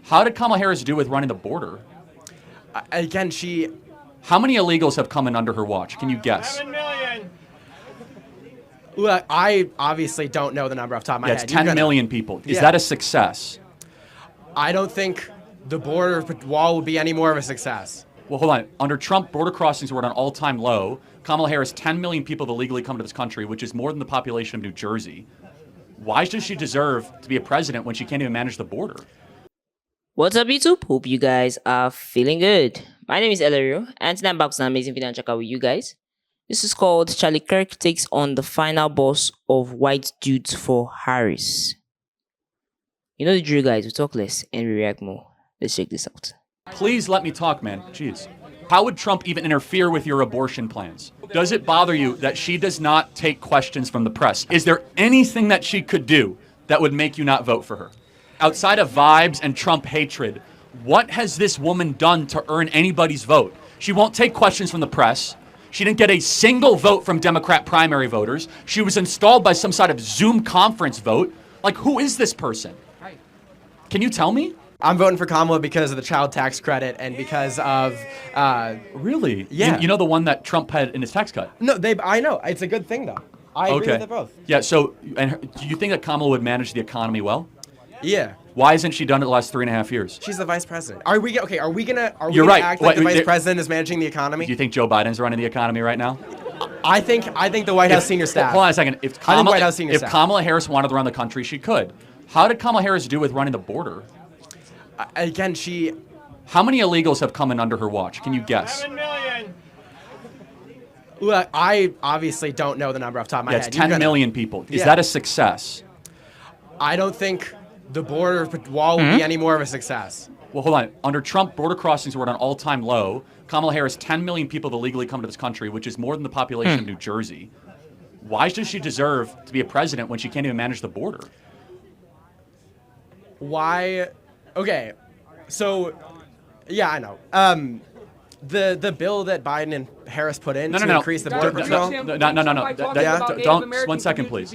How did Kamala Harris do with running the border? Again, How many illegals have come in under her watch? Can you guess? 7 million. Look, I obviously don't know the number off the top of my Yeah, head. it's 10 million people. Is Yeah. that a success? I don't think the border wall will be any more of a success. Well, hold on. Under Trump, border crossings were at an all-time low. Kamala Harris, 10 million people illegally come to this country, which is more than the population of New Jersey. Why does she deserve to be a president when she can't even manage the border? What's up, YouTube? Hope you guys are feeling good. My name is Elario, and today I'm back with an amazing video and check out with you guys. This is called Kirk takes on the final boss of white dudes for Harris. You know the drill, guys. We talk less and we react more. Let's check this out. Please let me talk, man. Jeez. How would Trump even interfere with your abortion plans? Does it bother you that she does not take questions from the press? Is there anything that she could do that would make you not vote for her? Outside of vibes and Trump hatred, what has this woman done to earn anybody's vote? She won't take questions from the press. She didn't get a single vote from Democrat primary voters. She was installed by some sort of Zoom conference vote. Like, who is this person? Can you tell me? I'm voting for Kamala because of the child tax credit and because of Really? Yeah. You know the one that Trump had in his tax cut? no, I know it's a good thing though. I agree with it both. Yeah, so do you think that Kamala would manage the economy well? Yeah. Why hasn't she done it the last 3.5 years? She's the vice president. Are we okay? Are we gonna You're right. act like Wait, the vice there- president is managing the economy? Do you think Joe Biden's running the economy right now? I think the White House senior staff. Hold on a second. If I think White House senior staff. Kamala Harris wanted to run the country, she could. How did Kamala Harris do with running the border? Again, How many illegals have come in under her watch? Can you guess? 7 million. Look, I obviously don't know the number off the top of my Yeah, head. it's 10 million people. Is Yeah. that a success? I don't think the border wall will be any more of a success. Well, hold on. Under Trump, border crossings were at an all-time low. Kamala Harris, 10 million people illegally come to this country, which is more than the population of New Jersey. Why does she deserve to be a president when she can't even manage the border? Why? Okay, so yeah, I know. The bill that Biden and Harris put in to increase the border patrol. No. Yeah. Don't. 1 second, please.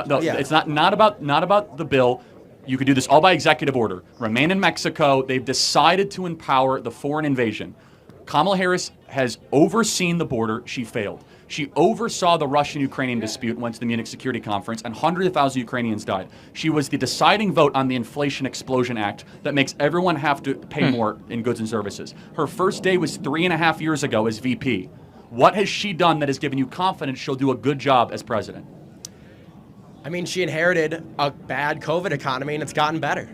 No, Yeah. it's not about the bill. You could do this all by executive order. Remain in Mexico. They've decided to empower the foreign invasion. Kamala Harris has overseen the border. She failed. She oversaw the Russian-Ukrainian dispute, went to the Munich Security Conference, and hundreds of thousands of Ukrainians died. She was the deciding vote on the Inflation Explosion Act that makes everyone have to pay more in goods and services. Her first day was 3.5 years ago as VP. What has she done that has given you confidence she'll do a good job as president? I mean, she inherited a bad COVID economy, and it's gotten better.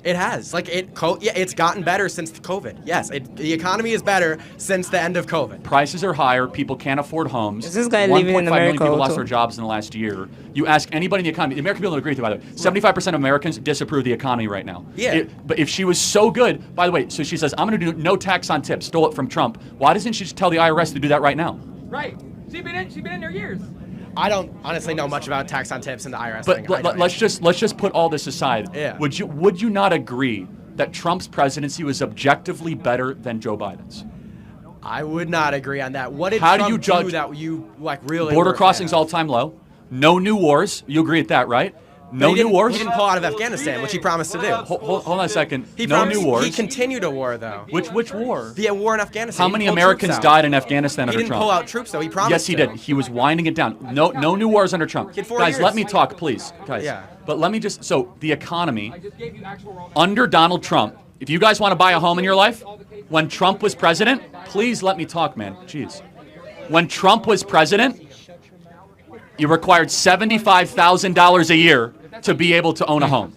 It has. It's gotten better since COVID. Yes, the economy is better since the end of COVID. Prices are higher. People can't afford homes. Is this guy living in 1.5 million America people lost also? their jobs in the last year. You ask anybody in the economy. The American people don't agree with you, by the way. 75% of Americans disapprove of the economy right now. Yeah. But if she was so good, by the way, so she says, I'm going to do no tax on tips. Stole it from Trump. Why doesn't she just tell the IRS to do that right now? Right. She's been in there years. I don't honestly know much about tax on tips and the IRS But thing. let's just put all this aside. Yeah. Would you not agree that Trump's presidency was objectively better than Joe Biden's? I would not agree on that. What did How do Trump you judge- do that you really Border were a fan crossings of? all-time low. No new wars. You agree with that, right? No He new didn't- wars. He didn't pull out of Afghanistan, which he promised to do. Hold on a second. He No promised, new wars. He continued a war though. Which war? The war in Afghanistan. How He many pulled Americans troops out. died in Afghanistan He under didn't Trump? pull out troops though. He promised. Yes, he did. He was winding it down. No new wars under Trump. He had 4 Guys, years. let me talk, please. Guys. Yeah. But let me just, so the economy, I just gave you actual raw under Donald Trump, if you guys want to buy a home in your life, when Trump was president, please let me talk, man. Jeez. When Trump was president, you required $75,000 a year to be able to own a home.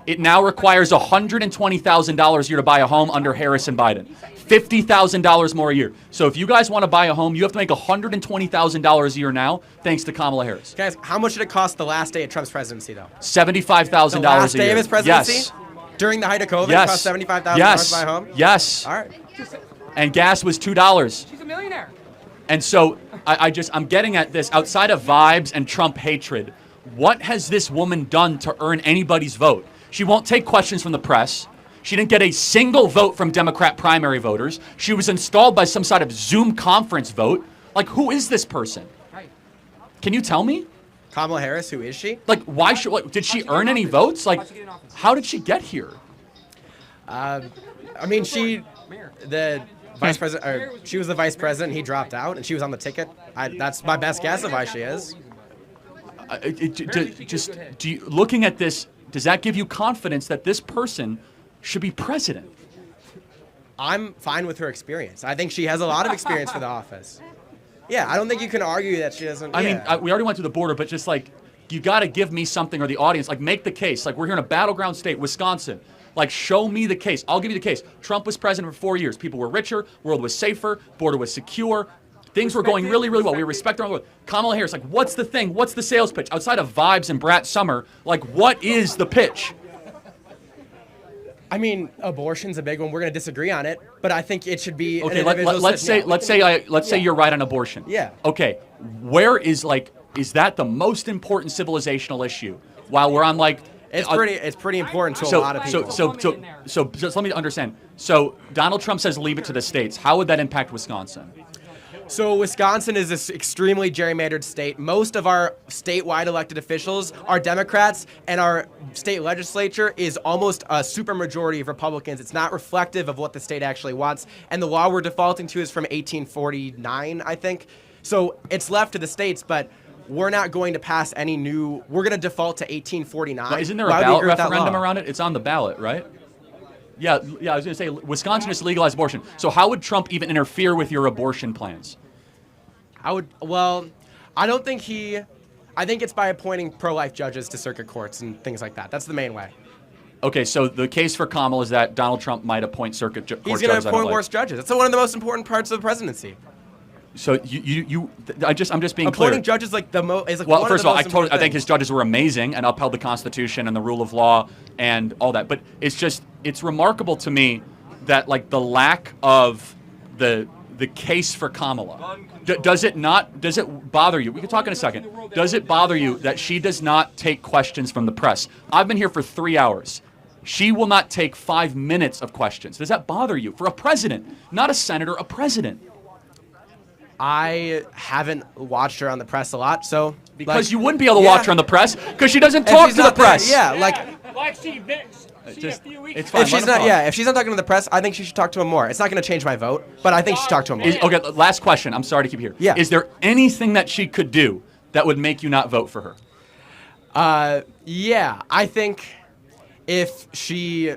It now requires $120,000 a year to buy a home under Harris and Biden. $50,000 more a year. So if you guys want to buy a home, you have to make $120,000 a year now, thanks to Kamala Harris. Guys, how much did it cost the last day of Trump's presidency though? $75,000 The last a year. day of his presidency? Yes. During the height of COVID, it Yes. cost $75,000 Yes. to buy a home? Yes. All right. And gas was $2. She's a millionaire. And so I'm getting at this. Outside of vibes and Trump hatred, what has this woman done to earn anybody's vote? She won't take questions from the press. She didn't get a single vote from Democrat primary voters. She was installed by some sort of Zoom conference vote. Like, who is this person? Right. Can you tell me? Kamala Harris, who is she? Like, why should, did she earn any votes? Like, how did she get here? I mean, she was the vice president. He dropped out, and she was on the ticket. That's my best guess of why she is. Looking at this, does that give you confidence that this person should be president? I'm fine with her experience. I think she has a lot of experience for the office. Yeah, I don't think you can argue that she doesn't. I mean, we already went through the border, but just like, you got to give me something, or the audience, like, make the case. Like, we're here in a battleground state, Wisconsin. Like, show me the case. I'll give you the case. Trump was president for 4 years. People were richer. World was safer. Border was secure. Things were going really, really well. We respect our own. Kamala Harris, like, what's the thing? What's the sales pitch? Outside of vibes and Brat Summer, like, what is the pitch? I mean, abortion's a big one. We're going to disagree on it, but I think it should be. Okay, let's say you're right on abortion. Yeah. Okay, where is that the most important civilizational issue? While we're on like. It's pretty important to a lot of people. So just let me understand. So Donald Trump says leave it to the states. How would that impact Wisconsin? So Wisconsin is this extremely gerrymandered state. Most of our statewide elected officials are Democrats, and our state legislature is almost a supermajority of Republicans. It's not reflective of what the state actually wants. And the law we're defaulting to is from 1849, I think. So it's left to the states, but we're not going to pass any new. We're going to default to 1849. Now, isn't there a ballot referendum around it? It's on the ballot, right? Yeah, I was going to say, Wisconsin just legalized abortion. So how would Trump even interfere with your abortion plans? I don't think I think it's by appointing pro-life judges to circuit courts and things like that. That's the main way. Okay, so the case for Kamala is that Donald Trump might appoint court judges. He's going to appoint worse judges. That's one of the most important parts of the presidency. So I'm just being clear. Appointing judges like the most is like well, one first of of the all, most I think his judges were amazing and upheld the Constitution and the rule of law and all that. But it's remarkable to me that like the lack of the case for Kamala. Does it bother you? We can talk in a second. Does it bother you that she does not take questions from the press? I've been here for 3 hours. She will not take 5 minutes of questions. Does that bother you? For a president, not a senator, a president. I haven't watched her on the press a lot, so because you wouldn't be able to watch her on the press because she doesn't talk to the press. Like she Vicks. It's fine. If she's not talking to the press, I think she should talk to him more. It's not going to change my vote, but I think she should talk to him more. Okay, last question. I'm sorry to keep you here. Yeah. Is there anything that she could do that would make you not vote for her? Yeah, I think if she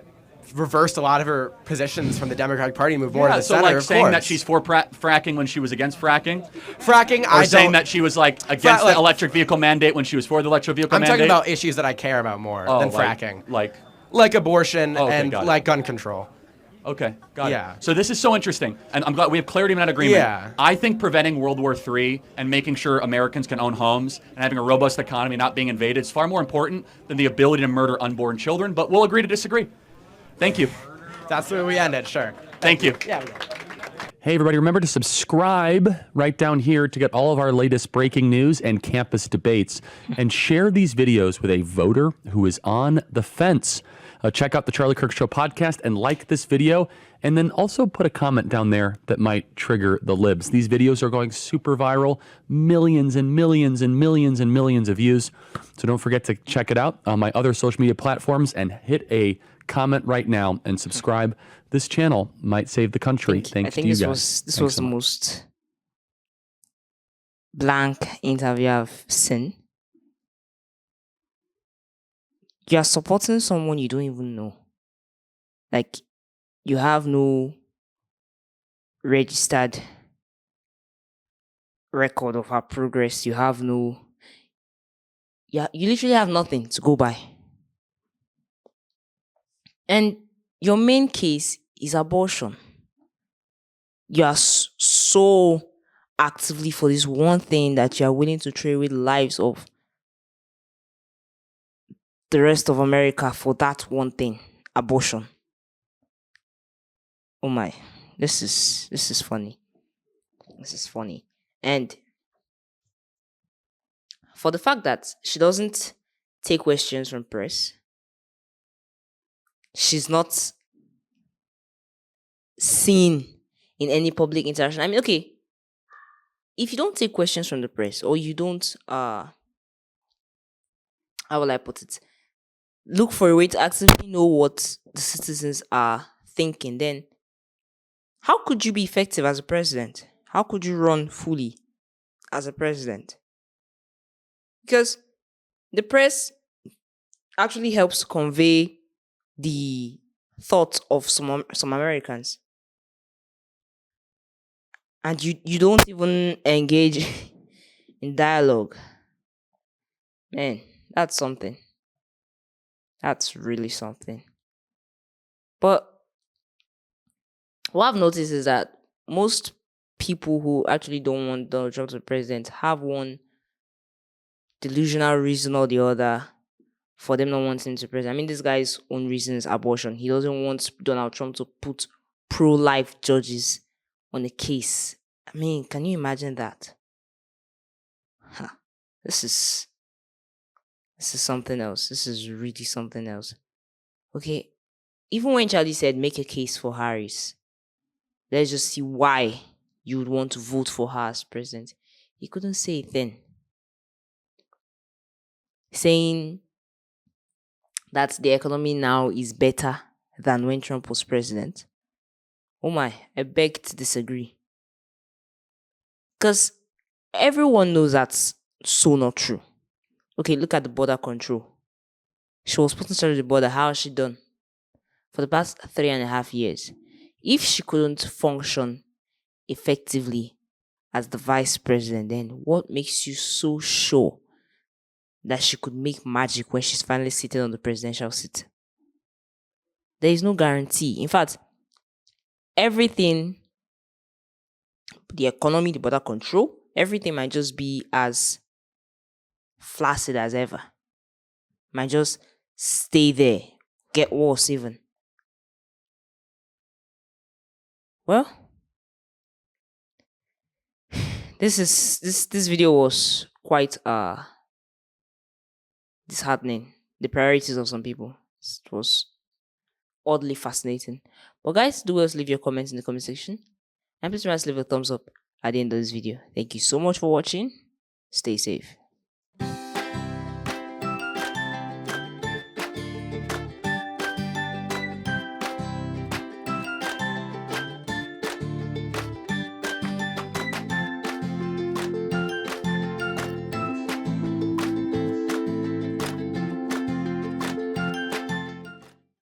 reversed a lot of her positions from the Democratic Party and moved more to the center, like of saying course. that she's for fracking when she was against fracking? Or saying that she was like against the electric vehicle mandate when she was for the electric vehicle mandate? I'm talking about issues that I care about more than fracking. Like abortion and like gun control. Okay, got it. So this is so interesting, and I'm glad we have clarity and an agreement. Yeah. I think preventing World War III and making sure Americans can own homes and having a robust economy not being invaded is far more important than the ability to murder unborn children, but we'll agree to disagree. Thank you. That's where we end it, sure. Thank you. Yeah. Hey, everybody, remember to subscribe right down here to get all of our latest breaking news and campus debates, and share these videos with a voter who is on the fence. Check out the Charlie Kirk Show podcast and like this video, and then also put a comment down there that might trigger the libs. These videos are going super viral, millions and millions and millions and millions of views. So don't forget to check it out on my other social media platforms and hit a comment right now and subscribe. This channel might save the country. Thanks to you guys. This was the most blank interview I've seen. You are supporting someone you don't even know. Like, you have no registered record of her progress. You have no. Yeah, you literally have nothing to go by. And your main case is abortion. You are so actively for this one thing that you are willing to trade with lives of the rest of America for that one thing, abortion. Oh my, this is funny. This is funny. And for the fact that she doesn't take questions from press, she's not seen in any public interaction. I mean, okay, if you don't take questions from the press, or you don't how will I put it? look for a way to actively know what the citizens are thinking, then how could you be effective as a president? How could you run fully as a president? Because the press actually helps convey the thoughts of some Americans, and you don't even engage in dialogue. Man, that's something. That's really something. But what I've noticed is that most people who actually don't want Donald Trump to be president have one delusional reason or the other for them not wanting to be president. I mean, this guy's own reason is abortion. He doesn't want Donald Trump to put pro-life judges on a case. I mean, can you imagine that? Huh. This is something else. This is really something else. Okay, even when Charlie said make a case for Harris, let's just see why you would want to vote for her as president. He couldn't say it then. Saying that the economy now is better than when Trump was president. Oh my, I beg to disagree. Because everyone knows that's so not true. Okay, look at the border control. She was put in charge of the border. How has she done? For the past 3.5 years. If she couldn't function effectively as the vice president, then what makes you so sure that she could make magic when she's finally seated on the presidential seat? There is no guarantee. In fact, everything, the economy, the border control, everything might just be as flaccid as ever. Might just stay there, get worse even. Well, this video was quite disheartening. The priorities of some people. It was oddly fascinating. But guys, do us leave your comments in the comment section. And please remember to leave a thumbs up at the end of this video. Thank you so much for watching. Stay safe.